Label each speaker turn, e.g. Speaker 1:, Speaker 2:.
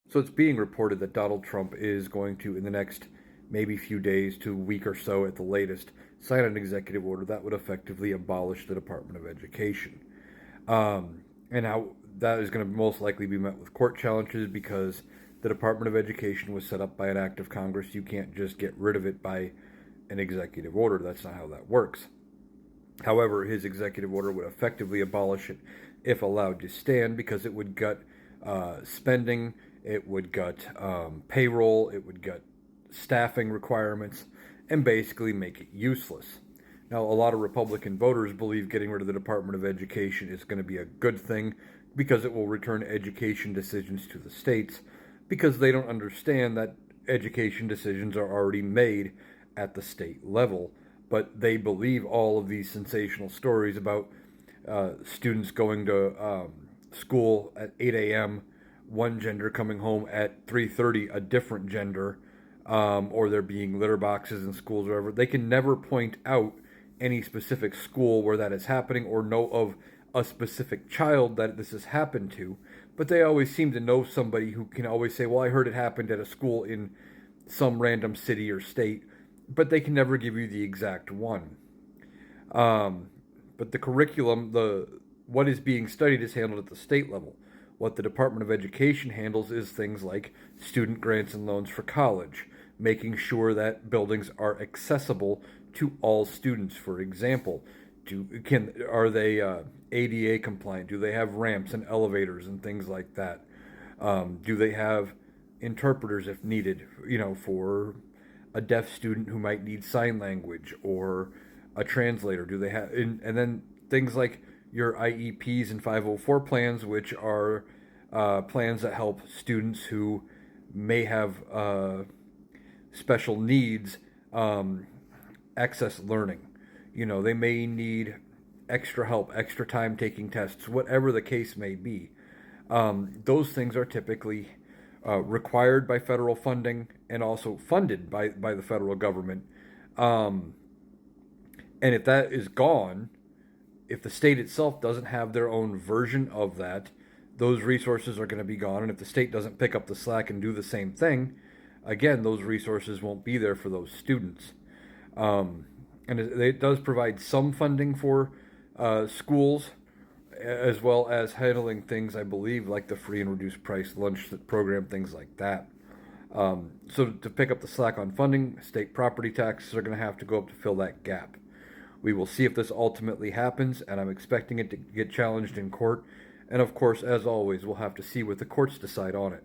Speaker 1: So it's being reported that Donald Trump is going to, in the next maybe few days to a week or so at the latest, sign an executive order that would effectively abolish the Department of Education. And how that is going to most likely be met with court challenges because the Department of Education was set up by an act of Congress. You can't just get rid of it by an executive order. That's not how that works. However, his executive order would effectively abolish it if allowed to stand because it would gut spending, it would gut payroll, it would gut staffing requirements, and basically make it useless. Now, a lot of Republican voters believe getting rid of the Department of Education is going to be a good thing because it will return education decisions to the states because they don't understand that education decisions are already made at the state level. But they believe all of these sensational stories about students going to school at 8 a.m., one gender coming home at 3:30, a different gender, or there being litter boxes in schools or whatever. They can never point out any specific school where that is happening or know of a specific child that this has happened to, but they always seem to know somebody who can always say, well, I heard it happened at a school in some random city or state, but they can never give you the exact one. But the curriculum, what is being studied is handled at the state level. What the Department of Education handles is things like student grants and loans for college, making sure that buildings are accessible to all students. For example, are they ADA compliant? Do they have ramps and elevators and things like that? Do they have interpreters if needed? For a deaf student who might need sign language or a translator. Do they have and then things like your IEPs and 504 plans, which are plans that help students who may have special needs access learning. They may need extra help, extra time taking tests, whatever the case may be. Those things are typically required by federal funding and also funded by the federal government. And if that is gone, if the state itself doesn't have their own version of that, those resources are going to be gone. And if the state doesn't pick up the slack and do the same thing, again, those resources won't be there for those students. And it does provide some funding for schools, as well as handling things, I believe, like the free and reduced price lunch program, things like that. So to pick up the slack on funding, state property taxes are going to have to go up to fill that gap. We will see if this ultimately happens, and I'm expecting it to get challenged in court. And of course, as always, we'll have to see what the courts decide on it.